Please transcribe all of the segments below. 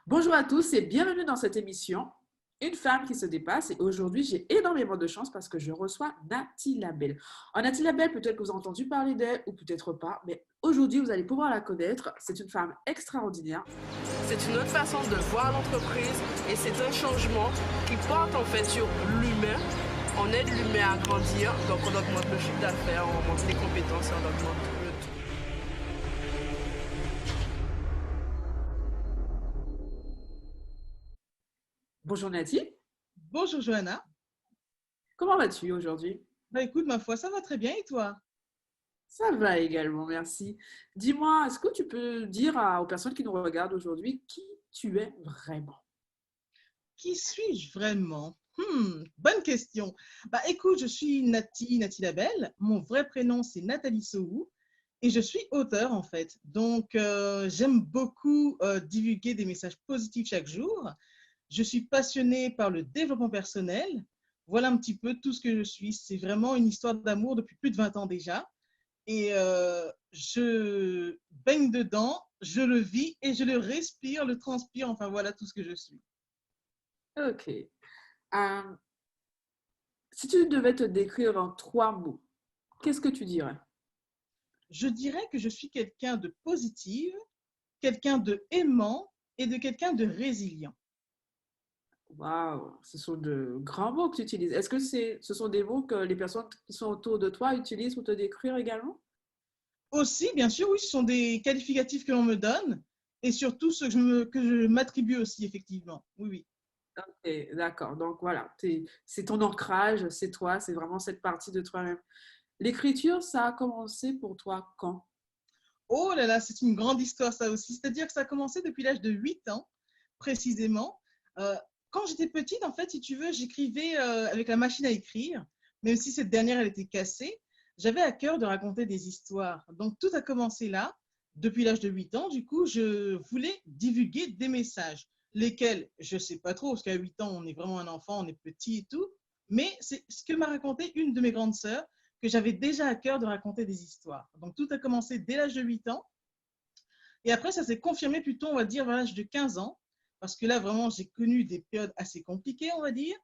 Bonjour à tous et bienvenue dans cette émission, Une femme qui se dépasse. Et aujourd'hui, j'ai énormément de chance parce que je reçois Nathy Labelle. En Nathy Labelle, peut-être que vous avez entendu parler d'elle ou peut-être pas, mais aujourd'hui, vous allez pouvoir la connaître. C'est une femme extraordinaire. C'est une autre façon de voir l'entreprise et c'est un changement qui porte en fait sur l'humain. On aide l'humain à grandir, donc on augmente le chiffre d'affaires, on augmente les compétences et on augmente le tout. Bonjour Nathy, Bonjour Johanna. comment vas-tu aujourd'hui? Bah écoute, ma foi, ça va très bien et toi? Ça va également, merci. Dis-moi, est-ce que tu peux dire aux personnes qui nous regardent aujourd'hui qui tu es vraiment? Qui suis-je vraiment? Bonne question. Bah écoute, je suis Nathy Labelle. Mon vrai prénom, c'est Nathalie Sohou et je suis auteure en fait. Donc, j'aime beaucoup divulguer des messages positifs chaque jour. Je suis passionnée par le développement personnel. Voilà un petit peu tout ce que je suis. C'est vraiment une histoire d'amour depuis plus de 20 ans déjà. Et je baigne dedans, je le vis et je le respire, le transpire, enfin voilà tout ce que je suis. Ok. Si tu devais te décrire en 3 mots, qu'est-ce que tu dirais? Je dirais que je suis quelqu'un de positive, quelqu'un de aimant et de quelqu'un de résilient. Waouh, ce sont de grands mots que tu utilises. Est-ce que ce sont des mots que les personnes qui sont autour de toi utilisent pour te décrire également? Aussi, bien sûr, oui, ce sont des qualificatifs que l'on me donne et surtout ce que je m'attribue aussi, effectivement. Oui, oui. Ok, d'accord. Donc voilà, c'est ton ancrage, c'est toi, c'est vraiment cette partie de toi-même. L'écriture, ça a commencé pour toi quand? Oh là là, c'est une grande histoire ça aussi. C'est-à-dire que ça a commencé depuis l'âge de 8 ans, précisément. Euh, Quand j'étais petite, en fait, si tu veux, j'écrivais avec la machine à écrire, même si cette dernière, elle était cassée. J'avais à cœur de raconter des histoires. Donc, tout a commencé là, depuis l'âge de 8 ans. Du coup, je voulais divulguer des messages, lesquels, je ne sais pas trop, parce qu'à 8 ans, on est vraiment un enfant, on est petit et tout. Mais c'est ce que m'a raconté une de mes grandes sœurs, que j'avais déjà à cœur de raconter des histoires. Donc, tout a commencé dès l'âge de 8 ans. Et après, ça s'est confirmé plutôt, on va dire, vers l'âge de 15 ans. Parce que là, vraiment, j'ai connu des périodes assez compliquées, on va dire.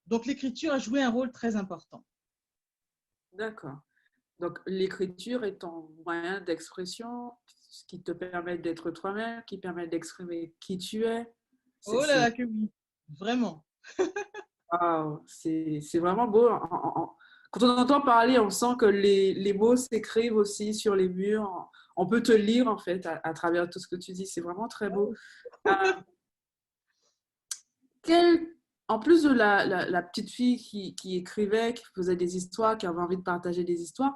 Donc, l'écriture a joué un rôle très important. D'accord. Donc l'écriture est ton moyen d'expression, ce qui te permet d'être toi-même, qui permet d'exprimer qui tu es. C'est, Oh là c'est, là, que oui, vraiment. waouh, c'est vraiment beau. Quand on entend parler, on sent que les mots s'écrivent aussi sur les murs. On peut te lire en fait à travers tout ce que tu dis. C'est vraiment très beau. Euh, quel- En plus de la petite fille qui écrivait, qui faisait des histoires, qui avait envie de partager des histoires,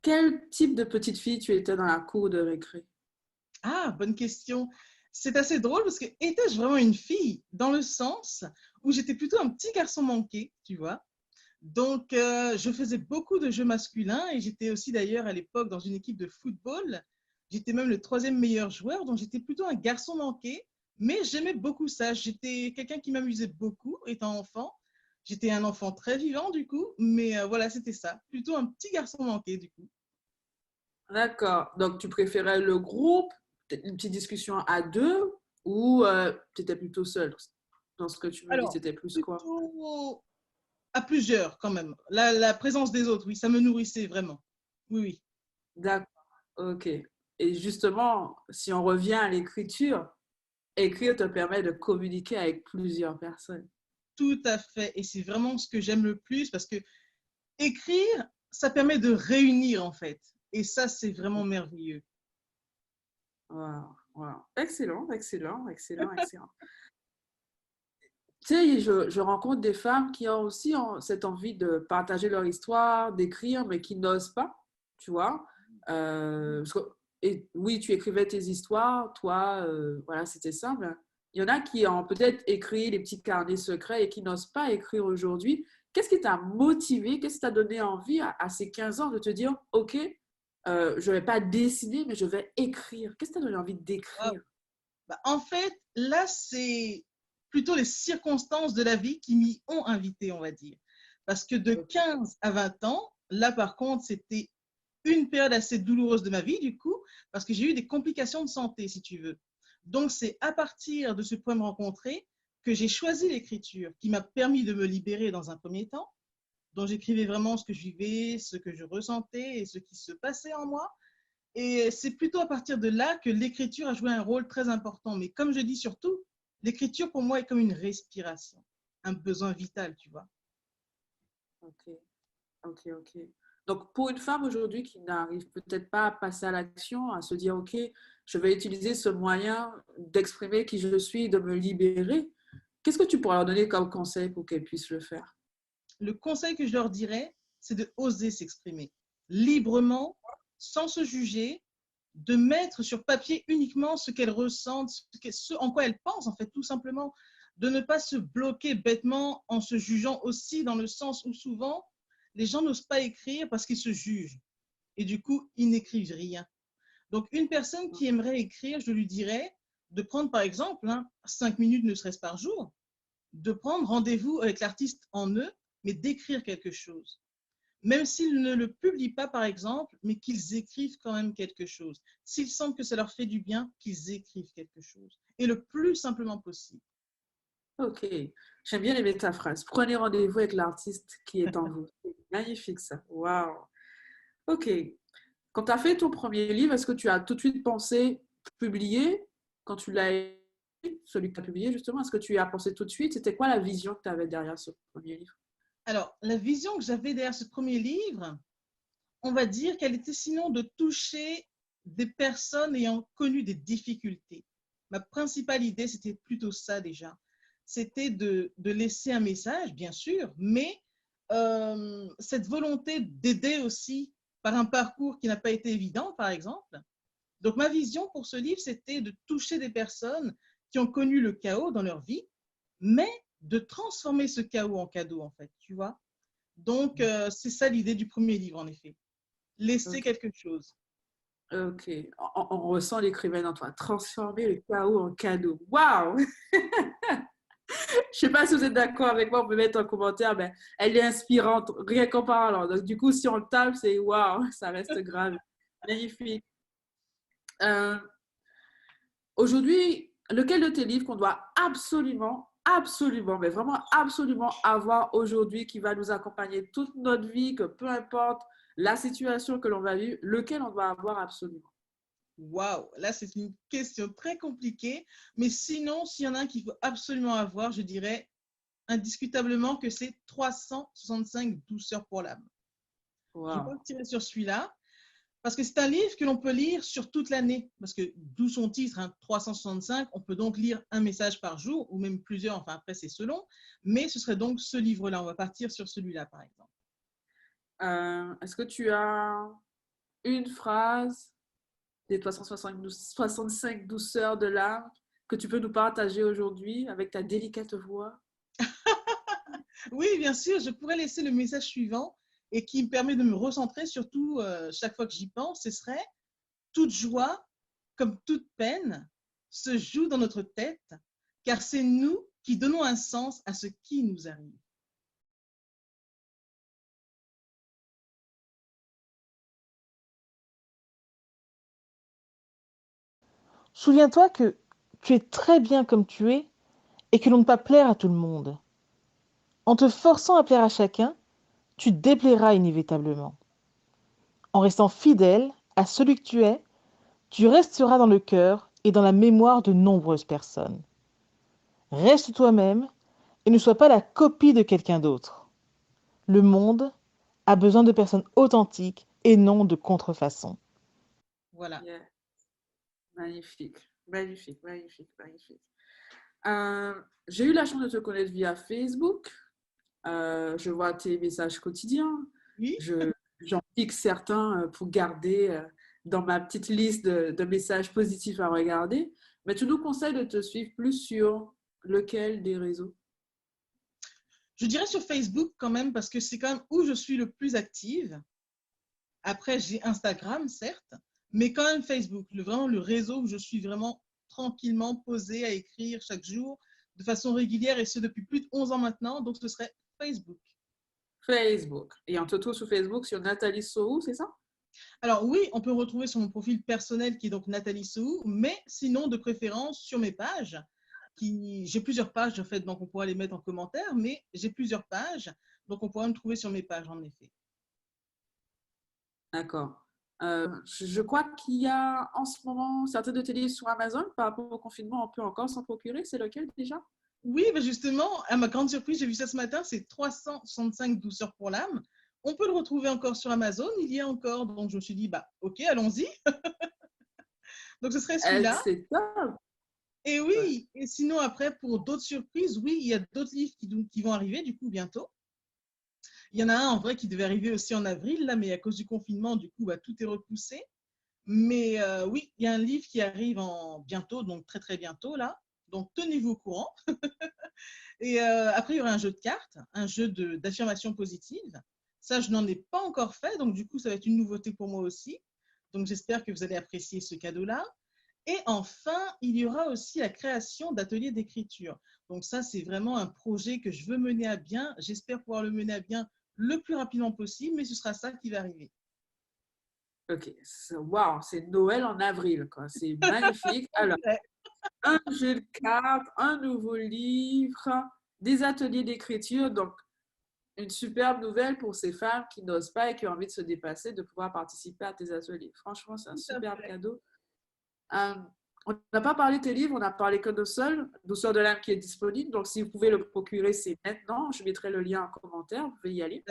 quel type de petite fille tu étais dans la cour de récré? Ah, bonne question. C'est assez drôle parce que étais-je vraiment une fille dans le sens où j'étais plutôt un petit garçon manqué, tu vois. Donc, je faisais beaucoup de jeux masculins et j'étais aussi d'ailleurs à l'époque dans une équipe de football. J'étais même le troisième meilleur joueur, donc j'étais plutôt un garçon manqué, mais j'aimais beaucoup ça. J'étais quelqu'un qui m'amusait beaucoup étant enfant. J'étais un enfant très vivant du coup, mais voilà, c'était ça. Plutôt un petit garçon manqué du coup. D'accord. Donc, tu préférais le groupe, peut-être une petite discussion à deux, ou tu étais plutôt seule? Dans ce que tu me dis, Alors, c'était plus quoi? plutôt à plusieurs quand même. La présence des autres, oui, ça me nourrissait vraiment. Oui, oui. D'accord. Ok. Et justement, si on revient à l'écriture, écrire te permet de communiquer avec plusieurs personnes. Tout à fait. Et c'est vraiment ce que j'aime le plus parce que écrire, ça permet de réunir en fait. Et ça, c'est vraiment merveilleux. Wow, wow. Excellent, excellent, excellent, excellent. Tu sais, je rencontre des femmes qui ont aussi cette envie de partager leur histoire, d'écrire, mais qui n'osent pas, tu vois. Et oui, tu écrivais tes histoires, toi, voilà, c'était simple. Il y en a qui ont peut-être écrit les petits carnets secrets et qui n'osent pas écrire aujourd'hui. Qu'est-ce qui t'a motivé, qu'est-ce qui t'a donné envie à ces 15 ans de te dire, OK, je ne vais pas dessiner, mais je vais écrire. Qu'est-ce qui t'a donné envie d'écrire? Wow. Bah, en fait, là, c'est plutôt les circonstances de la vie qui m'y ont invité, on va dire. Parce que de 15 à 20 ans, là, par contre, c'était une période assez douloureuse de ma vie, du coup, parce que j'ai eu des complications de santé, si tu veux. Donc, c'est à partir de ce point de rencontrer que j'ai choisi l'écriture, qui m'a permis de me libérer dans un premier temps, dont j'écrivais vraiment ce que je vivais, ce que je ressentais et ce qui se passait en moi. Et c'est plutôt à partir de là que l'écriture a joué un rôle très important. Mais comme je dis surtout, l'écriture pour moi est comme une respiration, un besoin vital, tu vois. Ok, ok. Donc, pour une femme aujourd'hui qui n'arrive peut-être pas à passer à l'action, à se dire, OK, je vais utiliser ce moyen d'exprimer qui je suis, de me libérer, qu'est-ce que tu pourrais leur donner comme conseil pour qu'elles puissent le faire? Le conseil que je leur dirais, c'est de oser s'exprimer librement, sans se juger, de mettre sur papier uniquement ce qu'elles ressentent, ce en quoi elles pensent, en fait, tout simplement. De ne pas se bloquer bêtement en se jugeant aussi, dans le sens où souvent, les gens n'osent pas écrire parce qu'ils se jugent. Et du coup, ils n'écrivent rien. Donc, une personne qui aimerait écrire, je lui dirais de prendre, par exemple, 5 minutes ne serait-ce par jour, de prendre rendez-vous avec l'artiste en eux, mais d'écrire quelque chose. Même s'ils ne le publient pas, par exemple, mais qu'ils écrivent quand même quelque chose. S'ils sentent que ça leur fait du bien, qu'ils écrivent quelque chose. Et le plus simplement possible. Ok, j'aime bien les métaphrases. Prenez rendez-vous avec l'artiste qui est en vous. C'est magnifique ça. Waouh. Ok. Quand tu as fait ton premier livre, est-ce que tu as tout de suite pensé publier quand tu l'as écrit, celui que tu as publié justement? Est-ce que tu y as pensé tout de suite? C'était quoi la vision que tu avais derrière ce premier livre? Alors, la vision que j'avais derrière ce premier livre, on va dire qu'elle était sinon de toucher des personnes ayant connu des difficultés. Ma principale idée, c'était plutôt ça déjà. C'était de laisser un message, bien sûr, mais cette volonté d'aider aussi par un parcours qui n'a pas été évident, par exemple. Donc, ma vision pour ce livre, c'était de toucher des personnes qui ont connu le chaos dans leur vie, mais de transformer ce chaos en cadeau, en fait, tu vois. Donc, c'est ça l'idée du premier livre, en effet. Laisser Ok. quelque chose. Ok. On ressent l'écrivain en toi. Transformer le chaos en cadeau. Waouh! Je sais pas si vous êtes d'accord avec moi, vous pouvez mettre en commentaire, mais elle est inspirante, rien qu'en parlant. Donc, du coup, si on le tape, c'est waouh, ça reste grave. Magnifique. Euh, Aujourd'hui, lequel de tes livres qu'on doit absolument, mais vraiment absolument avoir aujourd'hui qui va nous accompagner toute notre vie, que peu importe la situation que l'on va vivre, lequel on doit avoir absolument? Waouh, là, c'est une question très compliquée. Mais sinon, s'il y en a un qu'il faut absolument avoir, je dirais indiscutablement que c'est 365 douceurs pour l'âme. Je Wow. partirai sur celui-là parce que c'est un livre que l'on peut lire sur toute l'année. Parce que d'où son titre, 365, on peut donc lire un message par jour ou même plusieurs, enfin après c'est selon. Mais ce serait donc ce livre-là. On va partir sur celui-là, par exemple. Est-ce que tu as une phrase des 365 douceurs de l'âme que tu peux nous partager aujourd'hui avec ta délicate voix? Oui, bien sûr, je pourrais laisser le message suivant et qui me permet de me recentrer, surtout chaque fois que j'y pense, ce serait toute joie, comme toute peine, se joue dans notre tête, car c'est nous qui donnons un sens à ce qui nous arrive. Souviens-toi que tu es très bien comme tu es et que l'on ne peut pas plaire à tout le monde. En te forçant à plaire à chacun, tu déplairas inévitablement. En restant fidèle à celui que tu resteras dans le cœur et dans la mémoire de nombreuses personnes. Reste toi-même et ne sois pas la copie de quelqu'un d'autre. Le monde a besoin de personnes authentiques et non de contrefaçons. Voilà. Yeah. Magnifique, magnifique. J'ai eu la chance de te connaître via Facebook. Je vois tes messages quotidiens. Oui. J'en pique certains pour garder dans ma petite liste de messages positifs à regarder. Mais tu nous conseilles de te suivre plus sur lequel des réseaux? Je dirais sur Facebook quand même, parce que c'est quand même où je suis le plus active. Après, j'ai Instagram, certes, mais quand même Facebook, vraiment le réseau où je suis vraiment tranquillement posée à écrire chaque jour de façon régulière, et ce depuis plus de 11 ans maintenant, donc ce serait Facebook. Facebook. Et on te trouve sur Facebook sur Nathalie Sorou, c'est ça? Alors oui, on peut me retrouver sur mon profil personnel qui est donc Nathalie Sou, mais sinon de préférence sur mes pages. J'ai plusieurs pages en fait, donc on pourra les mettre en commentaire, mais j'ai plusieurs pages, donc on pourra me trouver sur mes pages en effet. D'accord. Je crois qu'il y a en ce moment certains de tes livres sur Amazon par rapport au confinement, on peut encore s'en procurer. C'est lequel déjà? Oui, ben justement, à ma grande surprise, j'ai vu ça ce matin, c'est 365 douceurs pour l'âme. On peut le retrouver encore sur Amazon, il y a encore, donc je me suis dit, bah ok, allons-y. Donc ce serait celui-là. C'est top. Et Ouais. oui, et sinon après, pour d'autres surprises, oui, il y a d'autres livres qui vont arriver du coup bientôt. Il y en a un en vrai qui devait arriver aussi en avril, là, mais à cause du confinement, du coup, bah, tout est repoussé. Mais oui, il y a un livre qui arrive bientôt, donc très très bientôt là. Donc tenez-vous au courant. Et après, il y aura un jeu de cartes, un jeu d'affirmation positive. Ça, je n'en ai pas encore fait, donc du coup, ça va être une nouveauté pour moi aussi. Donc j'espère que vous allez apprécier ce cadeau-là. Et enfin, il y aura aussi la création d'ateliers d'écriture. Donc ça, c'est vraiment un projet que je veux mener à bien. J'espère pouvoir le mener à bien le plus rapidement possible, mais ce sera ça qui va arriver. Ok. Waouh, c'est Noël en avril, quoi. C'est magnifique. Alors, un jeu de cartes, un nouveau livre, des ateliers d'écriture. Donc, une superbe nouvelle pour ces femmes qui n'osent pas et qui ont envie de se dépasser, de pouvoir participer à tes ateliers. Franchement, c'est un Tout à superbe fait. cadeau. Euh, on n'a pas parlé de tes livres, on a parlé que de seul, Douceur de l'âme qui est disponible. Donc, si vous pouvez le procurer, c'est maintenant. Je mettrai le lien en commentaire, vous pouvez y aller.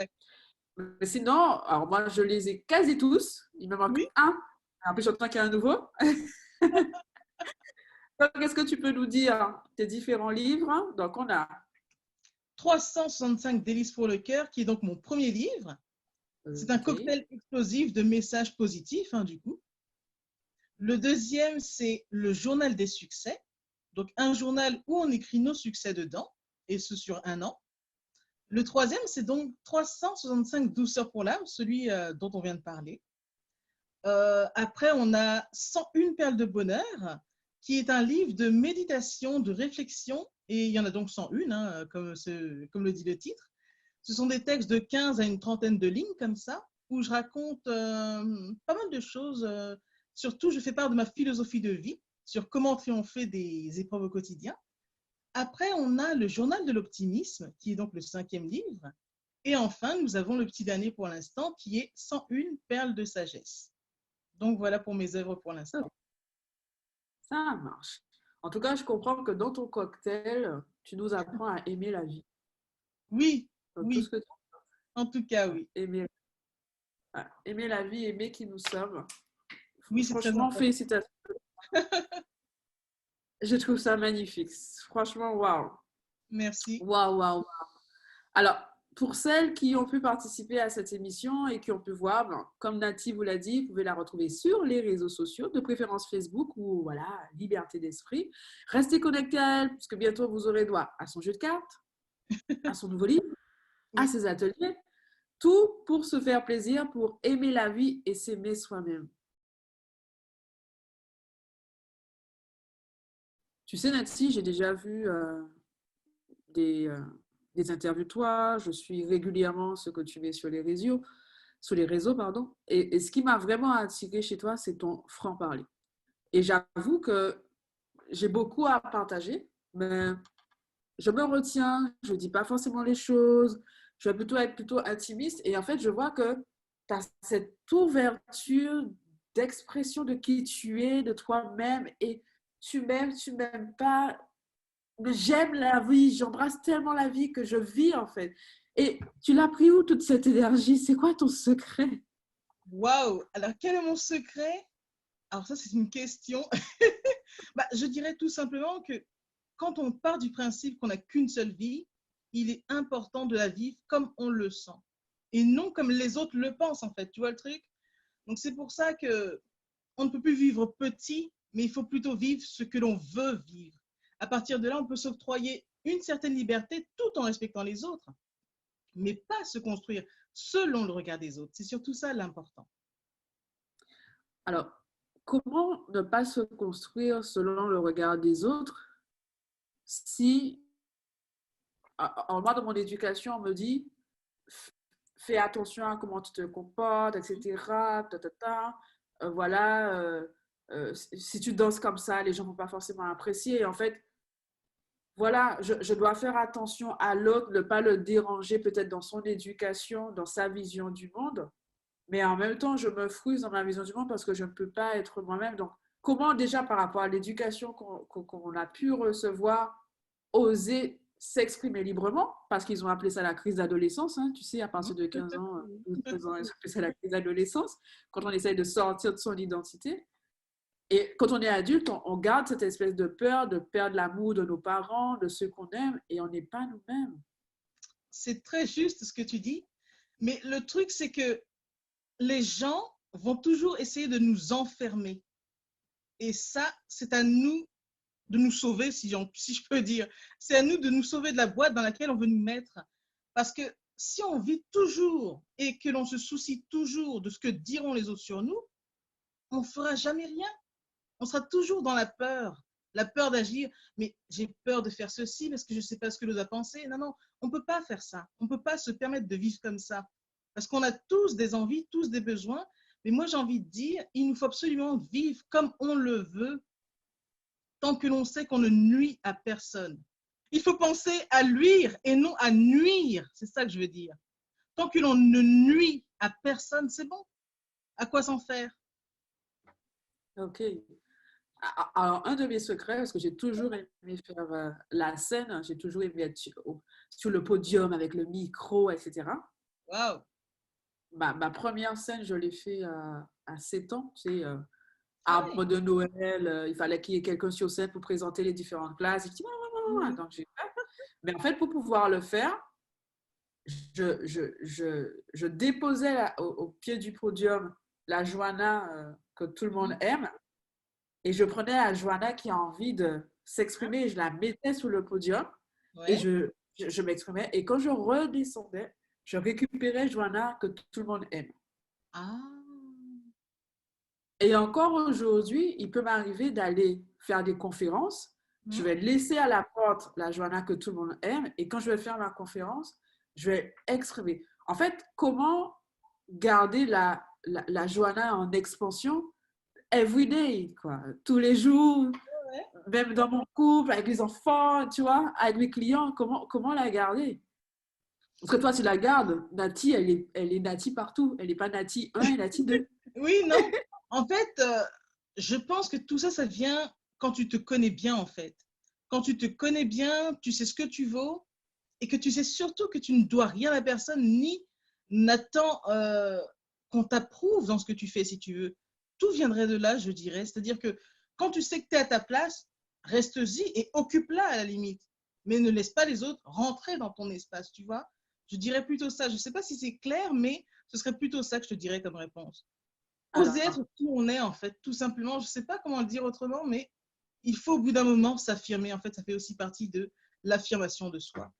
Mais sinon, alors moi, je les ai quasi tous. Il me manque Oui. un. En plus, j'entends qu'il y a un nouveau. Donc, qu'est-ce que tu peux nous dire tes différents livres? Donc, on a 365 délices pour le cœur, qui est donc mon premier livre. C'est un OK. cocktail explosif de messages positifs, hein, du coup. Le deuxième, c'est le journal des succès. Donc, un journal où on écrit nos succès dedans, et ce sur un an. Le troisième, c'est donc 365 douceurs pour l'âme, celui dont on vient de parler. Après, on a 101 perles de bonheur, qui est un livre de méditation, de réflexion, et il y en a donc 101, hein, comme le dit le titre. Ce sont des textes de 15 à une trentaine de lignes, comme ça, où je raconte pas mal de choses. Surtout, je fais part de ma philosophie de vie, sur comment triompher des épreuves au quotidien. Après, on a le journal de l'optimisme, qui est donc le 5e livre. Et enfin, nous avons le petit dernier pour l'instant, qui est 101 perles de sagesse. Donc voilà pour mes œuvres pour l'instant. Ça marche. En tout cas, je comprends que dans ton cocktail, tu nous apprends à aimer la vie. Oui, Donc, tout ce oui, que tu en tout cas, oui. aimer, aimer la vie, aimer qui nous sommes. Oui, c'est très Franchement, important. félicitations. Je trouve ça magnifique. Franchement, waouh. Merci. Waouh, waouh, waouh. Alors, pour celles qui ont pu participer à cette émission et qui ont pu voir, ben, comme Nati vous l'a dit, vous pouvez la retrouver sur les réseaux sociaux, de préférence Facebook ou voilà, Liberté d'Esprit. Restez connectés à elle, puisque bientôt vous aurez droit à son jeu de cartes, à son nouveau livre, à Oui, ses ateliers. Tout pour se faire plaisir, pour aimer la vie et s'aimer soi-même. Tu sais, Nati, j'ai déjà vu des, euh, des interviews de toi, je suis régulièrement ce que tu mets sur les réseaux, pardon. Et ce qui m'a vraiment attiré chez toi, c'est ton franc-parler. Et j'avoue que j'ai beaucoup à partager, mais je me retiens, je ne dis pas forcément les choses, je vais plutôt être plutôt intimiste. Et en fait, je vois que tu as cette ouverture d'expression de qui tu es, de toi-même, et tu m'aimes pas, mais j'aime la vie, j'embrasse tellement la vie que je vis en fait. Et tu l'as pris où toute cette énergie? C'est quoi ton secret? waouh! Alors, quel est mon secret? Alors, ça, c'est une question. Bah, je dirais tout simplement que quand on part du principe qu'on n'a qu'une seule vie, il est important de la vivre comme on le sent et non comme les autres le pensent, en fait. Tu vois le truc? Donc, c'est pour ça que on ne peut plus vivre petit, mais il faut plutôt vivre ce que l'on veut vivre. À partir de là, on peut s'octroyer une certaine liberté tout en respectant les autres, mais pas se construire selon le regard des autres. C'est surtout ça l'important. Alors, comment ne pas se construire selon le regard des autres si, en moi, dans mon éducation, on me dit fais attention à comment tu te comportes, etc. Ta, ta, ta. Voilà, si tu danses comme ça, les gens ne vont pas forcément apprécier. Et en fait, voilà, je dois faire attention à l'autre, ne pas le déranger peut-être dans son éducation, dans sa vision du monde. Mais en même temps, je me frustre dans ma vision du monde parce que je ne peux pas être moi-même. Donc, comment déjà par rapport à l'éducation qu'on a pu recevoir, oser s'exprimer librement, parce qu'ils ont appelé ça la crise d'adolescence, hein, tu sais, à partir de 15 ans, 12, 13 ans, ils ont appelé ça la crise d'adolescence, quand on essaye de sortir de son identité. Et quand on est adulte, on garde cette espèce de peur de perdre l'amour de nos parents, de ceux qu'on aime, et on n'est pas nous-mêmes. C'est très juste ce que tu dis, mais le truc, c'est que les gens vont toujours essayer de nous enfermer. Et ça, c'est à nous de nous sauver, si je peux dire. C'est à nous de nous sauver de la boîte dans laquelle on veut nous mettre. Parce que si on vit toujours et que l'on se soucie toujours de ce que diront les autres sur nous, on ne fera jamais rien. On sera toujours dans la peur d'agir. Mais j'ai peur de faire ceci parce que je ne sais pas ce que l'autre a pensé. Non, non, on ne peut pas faire ça. On ne peut pas se permettre de vivre comme ça. Parce qu'on a tous des envies, tous des besoins. Mais moi, j'ai envie de dire, il nous faut absolument vivre comme on le veut, tant que l'on sait qu'on ne nuit à personne. Il faut penser à luire et non à nuire. C'est ça que je veux dire. Tant que l'on ne nuit à personne, c'est bon. À quoi s'en faire? Ok. Alors, un de mes secrets, parce que j'ai toujours aimé faire la scène, j'ai toujours aimé être sur le podium avec le micro, etc. Waouh! Ma première scène, je l'ai fait à 7 ans. Tu sais, Ah arbre oui. de Noël, il fallait qu'il y ait quelqu'un sur scène pour présenter les différentes classes. Et je dis, donc, mais en fait, pour pouvoir le faire, je déposais au pied du podium la Joanna que tout le monde aime. Et je prenais la Joanna qui a envie de s'exprimer, je la mettais sur le podium et Ouais. je m'exprimais. Et quand je redescendais, je récupérais Joanna que tout le monde aime. Ah. Et encore aujourd'hui, il peut m'arriver d'aller faire des conférences. Je vais laisser à la porte la Joanna que tout le monde aime. Et quand je vais faire ma conférence, je vais exprimer. En fait, comment garder la Joanna en expansion every day, quoi, tous les jours, Ouais. même dans mon couple, avec les enfants, tu vois, avec mes clients, comment la garder? Parce que toi, tu la gardes. Nati, elle est Nati partout. Elle n'est pas Nati 1 et Nati 2. Oui, non. En fait, je pense que tout ça, ça vient quand tu te connais bien, en fait. Quand tu te connais bien, tu sais ce que tu vaux et que tu sais surtout que tu ne dois rien à personne ni n'attends qu'on t'approuve dans ce que tu fais, si tu veux. Tout viendrait de là, je dirais. C'est-à-dire que quand tu sais que tu es à ta place, reste-y et occupe-la à la limite. Mais ne laisse pas les autres rentrer dans ton espace, tu vois. Je dirais plutôt ça. Je ne sais pas si c'est clair, mais ce serait plutôt ça que je te dirais comme réponse. Oser Alors, être qui on est, en fait, tout simplement. Je ne sais pas comment le dire autrement, mais il faut au bout d'un moment s'affirmer. En fait, ça fait aussi partie de l'affirmation de soi.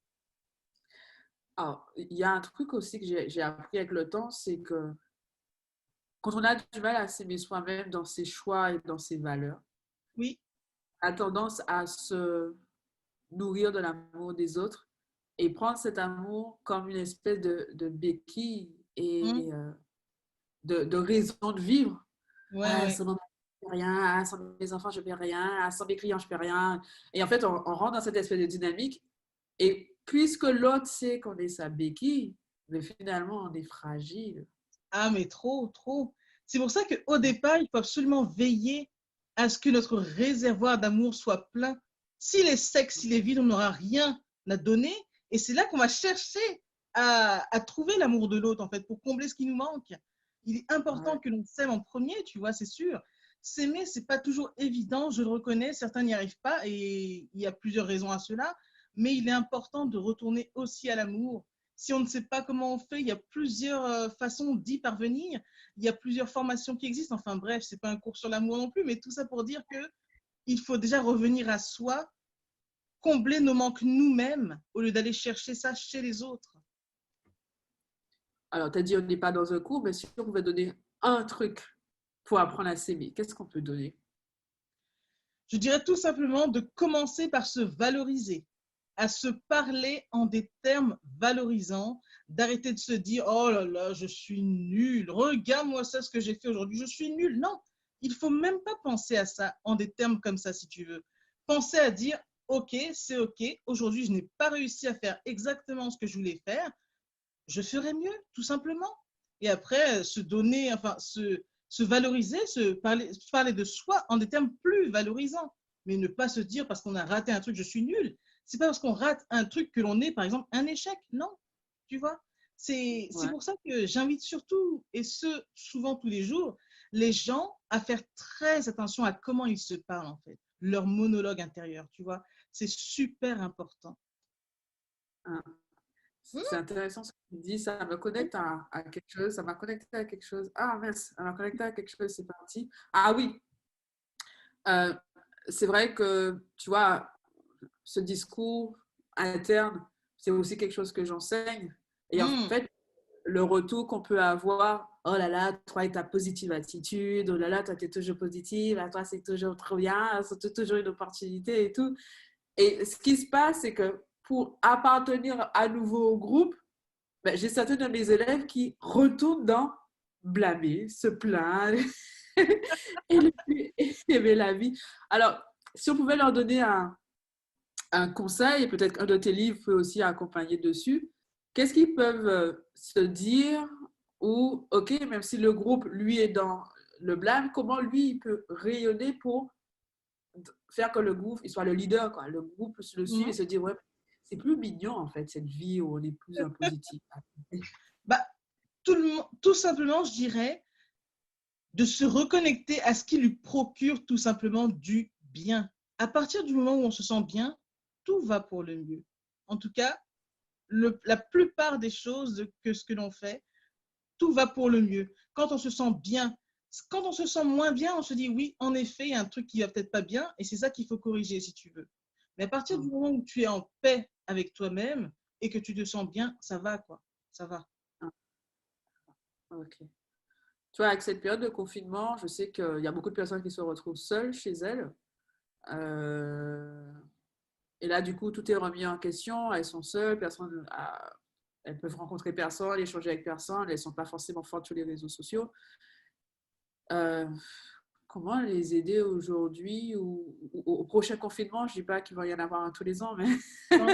il y a un truc aussi que j'ai appris avec le temps, c'est que quand on a du mal à s'aimer soi-même dans ses choix et dans ses valeurs, Oui. on a tendance à se nourrir de l'amour des autres et prendre cet amour comme une espèce de béquille et de raison de vivre. Ouais, Ah, ouais. sans maman, je peux rien. Ah, sans mes enfants, je ne peux rien. Ah, sans mes clients, je ne peux rien. Et en fait, on rentre dans cette espèce de dynamique. Et puisque l'autre sait qu'on est sa béquille, mais finalement, on est fragile. Ah, mais trop, trop. C'est pour ça qu'au départ, il faut absolument veiller à ce que notre réservoir d'amour soit plein. S'il est sec, s'il est vide, on n'aura rien à donner. Et c'est là qu'on va chercher à trouver l'amour de l'autre, en fait, pour combler ce qui nous manque. Il est important Ouais. que l'on s'aime en premier, tu vois, c'est sûr. S'aimer, c'est pas toujours évident, je le reconnais, certains n'y arrivent pas et il y a plusieurs raisons à cela, mais il est important de retourner aussi à l'amour. Si on ne sait pas comment on fait, il y a plusieurs façons d'y parvenir. Il y a plusieurs formations qui existent. Enfin bref, ce n'est pas un cours sur l'amour non plus, mais tout ça pour dire qu'il faut déjà revenir à soi, combler nos manques nous-mêmes au lieu d'aller chercher ça chez les autres. Alors, tu as dit on n'est pas dans un cours, mais si on pouvait donner un truc pour apprendre à s'aimer, qu'est-ce qu'on peut donner? Je dirais tout simplement de commencer par se valoriser, à se parler en des termes valorisants, d'arrêter de se dire, oh là là, je suis nul, regarde-moi ça, ce que j'ai fait aujourd'hui, je suis nul. Non, il faut même pas penser à ça en des termes comme ça, si tu veux. Penser à dire, ok, c'est ok, aujourd'hui, je n'ai pas réussi à faire exactement ce que je voulais faire, je ferai mieux, tout simplement. Et après, se donner, enfin, se valoriser, parler de soi en des termes plus valorisants. Mais ne pas se dire parce qu'on a raté un truc, je suis nul. C'est pas parce qu'on rate un truc que l'on est, par exemple, un échec. Non, tu vois. C'est Ouais. pour ça que j'invite surtout, et ce, souvent tous les jours, les gens à faire très attention à comment ils se parlent, en fait. Leur monologue intérieur, tu vois. C'est super important. Hein. C'est intéressant ce que tu dis, ça me connecte à quelque chose, ça m'a connecté à quelque chose. Ah mince, ça m'a connecté à quelque chose, c'est parti. Ah oui, euh, c'est vrai que, tu vois, ce discours interne, c'est aussi quelque chose que j'enseigne. Et en Mmh. fait, le retour qu'on peut avoir, oh là là, toi et ta positive attitude, oh là là, toi tu es toujours positive, à toi c'est toujours trop bien, c'est toujours une opportunité et tout. Et ce qui se passe, c'est que pour appartenir à nouveau au groupe, ben, j'ai certains de mes élèves qui retournent dans blâmer, se plaindre et ne plus aimer la vie. Alors, si on pouvait leur donner un conseil, et peut-être qu'un de tes livres peut aussi accompagner dessus, qu'est-ce qu'ils peuvent se dire ou, ok, même si le groupe, lui, est dans le blâme, comment lui, il peut rayonner pour faire que le groupe, il soit le leader, quoi. Le groupe le suive et Mmh. se dire, ouais, c'est plus mignon, en fait, cette vie où on est plus un positif. Bah, tout simplement, je dirais, de se reconnecter à ce qui lui procure tout simplement du bien. À partir du moment où on se sent bien, tout va pour le mieux. En tout cas, la plupart des choses que ce que l'on fait, tout va pour le mieux. Quand on se sent bien, quand on se sent moins bien, on se dit oui, en effet, il y a un truc qui va peut-être pas bien et c'est ça qu'il faut corriger si tu veux. Mais à partir du moment où tu es en paix avec toi-même et que tu te sens bien, ça va quoi. Ça va. Ok. Tu vois, avec cette période de confinement, je sais qu'il y a beaucoup de personnes qui se retrouvent seules chez elles. Euh, et là, du coup, tout est remis en question. Elles sont seules, elles peuvent rencontrer personne, échanger avec personne. Elles ne sont pas forcément fortes sur les réseaux sociaux. Euh, Comment les aider aujourd'hui ou au prochain confinement? Je ne dis pas qu'il va y en avoir un tous les ans, mais Non,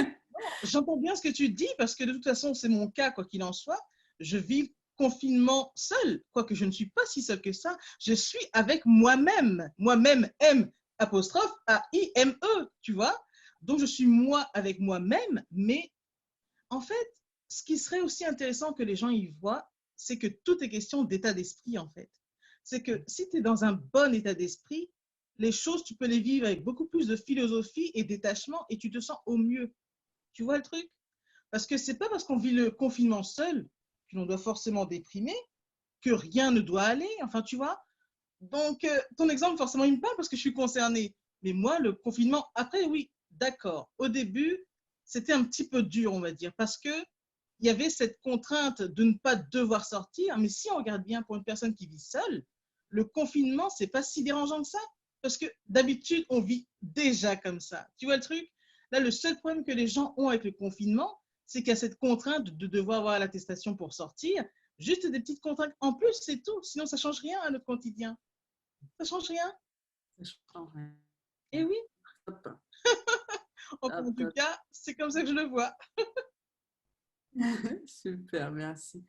j'entends bien ce que tu dis parce que de toute façon, c'est mon cas, quoi qu'il en soit. Je vis le confinement seul, quoique je ne suis pas si seule que ça. Je suis avec moi-même. Moi-même, M apostrophe A-I-M-E, tu vois. Donc, je suis moi avec moi-même. Mais en fait, ce qui serait aussi intéressant que les gens y voient, c'est que tout est question d'état d'esprit, en fait. C'est que si tu es dans un bon état d'esprit, les choses, tu peux les vivre avec beaucoup plus de philosophie et détachement et tu te sens au mieux. Tu vois le truc? Parce que c'est pas parce qu'on vit le confinement seul que l'on doit forcément déprimer, que rien ne doit aller. Enfin, tu vois? Donc, ton exemple, forcément, il me parle parce que je suis concernée. Mais moi, le confinement, après, oui, d'accord. Au début, c'était un petit peu dur, on va dire, parce que il y avait cette contrainte de ne pas devoir sortir. Mais si on regarde bien pour une personne qui vit seule, le confinement, c'est pas si dérangeant que ça. Parce que d'habitude, on vit déjà comme ça. Tu vois le truc? Là, le seul problème que les gens ont avec le confinement, c'est qu'il y a cette contrainte de devoir avoir l'attestation pour sortir. Juste des petites contraintes en plus, c'est tout. Sinon, ça change rien à notre quotidien. Ça change rien. ça change rien. Et oui, Hop, enfin, en hop, tout hop. cas, c'est comme ça que je le vois. Super, merci.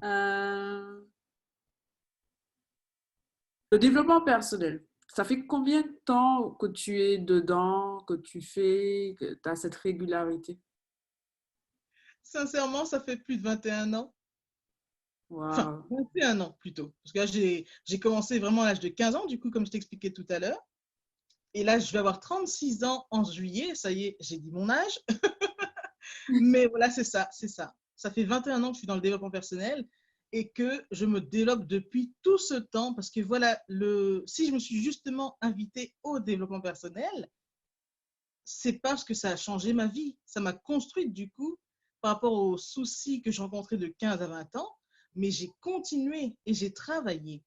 Euh, Le développement personnel, ça fait combien de temps que tu es dedans, que tu fais, que tu as cette régularité? Sincèrement, ça fait plus de 21 ans. Enfin, Waouh. 21 ans plutôt. Parce que là, j'ai commencé vraiment à l'âge de 15 ans, du coup, comme je t'expliquais tout à l'heure. Et là, je vais avoir 36 ans en juillet. Ça y est, j'ai dit mon âge. Mais voilà, c'est ça, c'est ça. Ça fait 21 ans que je suis dans le développement personnel et que je me développe depuis tout ce temps. Parce que voilà, si je me suis justement invitée au développement personnel, c'est parce que ça a changé ma vie. Ça m'a construite du coup par rapport aux soucis que je rencontrais de 15 à 20 ans, mais j'ai continué et j'ai travaillé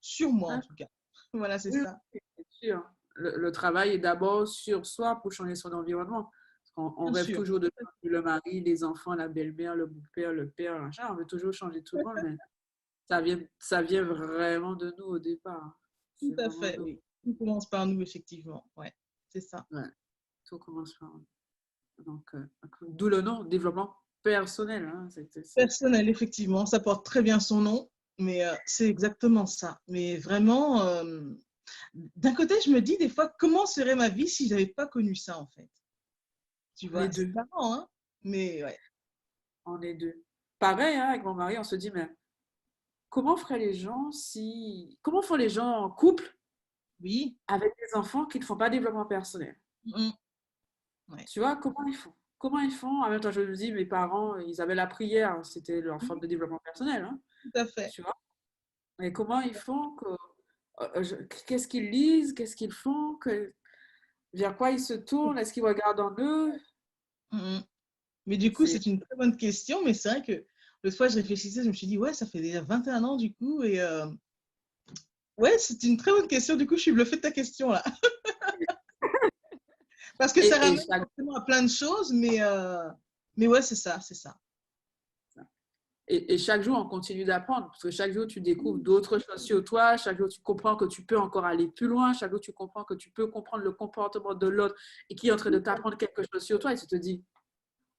sur moi en Ah, tout cas. Voilà, c'est oui, ça. oui, c'est sûr. Le travail est d'abord sur soi pour changer son environnement. On Bien rêve sûr. toujours de changer le mari, les enfants, la belle-mère, le beau-père, le père, machin. On veut toujours changer tout le monde, mais ça vient vraiment de nous au départ. Tout C'est à vraiment fait, nous. oui. Tout commence par nous, effectivement. Ouais, c'est ça. Ouais, tout commence par nous. Donc, d'où le nom, développement personnel. Hein. Personnel, effectivement, ça porte très bien son nom, mais c'est exactement ça. Mais vraiment, d'un côté, je me dis des fois, comment serait ma vie si je n'avais pas connu ça, en fait? Tu On est vois, c'est deux. marrant, hein? Mais ouais, On est deux. Pareil, hein, avec mon mari, on se dit, mais comment feraient les gens si. Comment font les gens en couple oui. avec des enfants qui ne font pas de développement personnel? Mm, ouais. Tu vois, comment ils font? Comment ils font? En même temps, je me dis, mes parents, ils avaient la prière, hein, c'était leur forme Oui, de développement personnel, hein, tout à fait. tu vois. Mais comment ils font qu'est-ce qu'ils lisent? Qu'est-ce qu'ils font? Vers quoi ils se tournent? Est-ce qu'ils regardent en eux? Mm. Mais du coup, C'est c'est une très bonne question, mais c'est vrai que l'autre fois, je réfléchissais, je me suis dit, ouais, ça fait déjà 21 ans, du coup, et ouais, c'est une très bonne question. Du coup, je suis bluffée de ta question, là. Parce que ça et ramène chaque forcément à plein de choses, mais ouais, c'est ça, c'est ça. Et chaque jour, on continue d'apprendre, parce que chaque jour, tu découvres d'autres choses sur toi, chaque jour, tu comprends que tu peux encore aller plus loin, chaque jour, tu comprends que tu peux comprendre le comportement de l'autre et qui est en train de t'apprendre quelque chose sur toi, et tu te dis,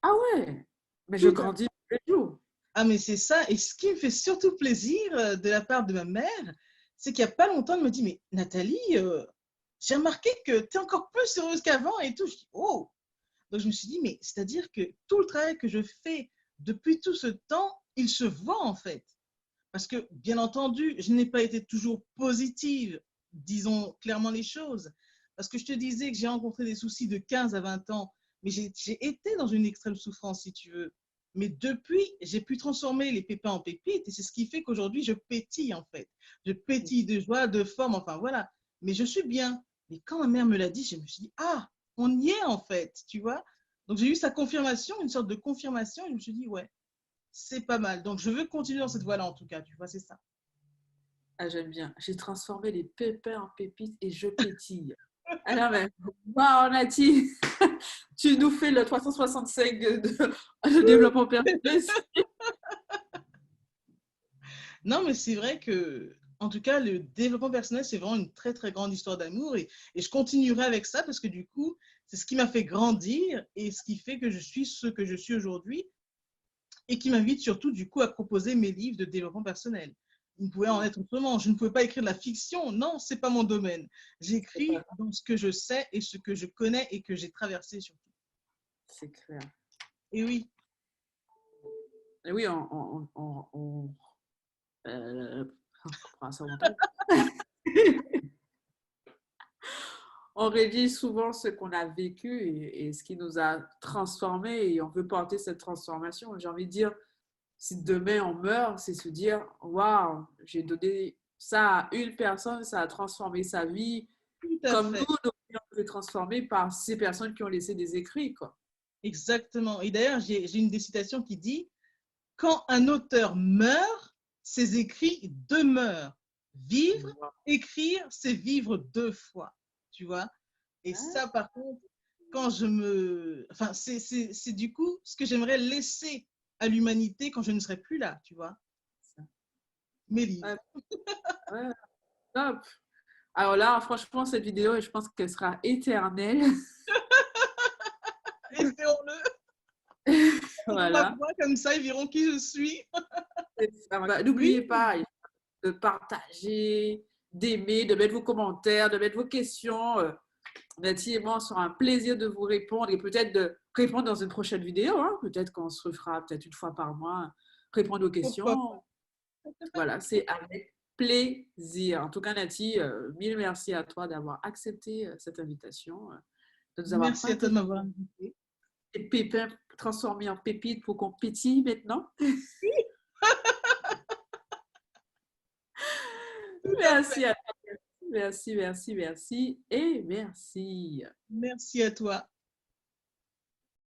ah ouais, mais je Tout à grandis tous les jours. Ah, mais c'est ça. Et ce qui me fait surtout plaisir de la part de ma mère, c'est qu'il n'y a pas longtemps, elle me dit, mais Nathalie, j'ai remarqué que tu es encore plus heureuse qu'avant et tout. Je dis, oh! Donc je me suis dit, mais c'est-à-dire que tout le travail que je fais depuis tout ce temps, il se voit en fait. Parce que, bien entendu, je n'ai pas été toujours positive, disons clairement les choses. Parce que je te disais que j'ai rencontré des soucis de 15 à 20 ans, mais j'ai été dans une extrême souffrance, si tu veux. Mais depuis, j'ai pu transformer les pépins en pépites et c'est ce qui fait qu'aujourd'hui, je pétille en fait. Je pétille de joie, de forme, enfin voilà. Mais je suis bien. Mais quand ma mère me l'a dit, je me suis dit, ah, on y est en fait, tu vois. Donc j'ai eu sa confirmation, une sorte de confirmation, et je me suis dit, ouais, c'est pas mal. Donc, je veux continuer dans cette voie-là, en tout cas. Tu vois, c'est ça. Ah, j'aime bien. J'ai transformé les pépins en pépites et je pétille. Ah non, mais waouh, Nati, tu nous fais le 365 de développement personnel. Non, mais c'est vrai que, en tout cas, le développement personnel, c'est vraiment une très, très grande histoire d'amour. Et je continuerai avec ça parce que, du coup, c'est ce qui m'a fait grandir et ce qui fait que je suis ce que je suis aujourd'hui et qui m'invite surtout, du coup, à proposer mes livres de développement personnel. Il ne pouvait en être autrement. Je ne pouvais pas écrire de la fiction. Non, c'est pas mon domaine. J'écris dans ce que je sais et ce que je connais et que j'ai traversé surtout. C'est clair. Et oui, Et oui, on prend ça au montage. On rédige souvent ce qu'on a vécu et ce qui nous a transformés et on veut porter cette transformation. J'ai envie de dire, si demain on meurt, c'est se dire, waouh, j'ai donné ça à une personne, ça a transformé sa vie, tout à comme nous, fait. nos vies ont été transformées par ces personnes qui ont laissé des écrits, quoi. Exactement. Et d'ailleurs, j'ai une des citations qui dit, quand un auteur meurt, ses écrits demeurent. Vivre, écrire, c'est vivre deux fois. Tu vois? Et ça, par contre, quand je me. Enfin, c'est du coup ce que j'aimerais laisser à l'humanité quand je ne serai plus là, tu vois? Mes livres. Ouais, ouais, top. Alors là, franchement, cette vidéo, je pense qu'elle sera éternelle. Espérons-le. Dans ma Voilà. voix, comme ça, ils verront qui je suis. Voilà. N'oubliez Oui, pas de partager, d'aimer, de mettre vos commentaires, de mettre vos questions. Nathalie et moi, on sera un plaisir de vous répondre et peut-être de répondre dans une prochaine vidéo. Hein. Peut-être qu'on se refera peut-être une fois par mois, répondre aux pourquoi pas. questions. Voilà, c'est avec plaisir. En tout cas, Nathalie, mille merci à toi d'avoir accepté cette invitation, de nous avoir Merci à toi de partagé m'avoir invité. tes pépins transformés en pépites pour qu'on pétille maintenant. Tout à fait. Merci à toi. Merci, merci, merci et merci. Merci à toi.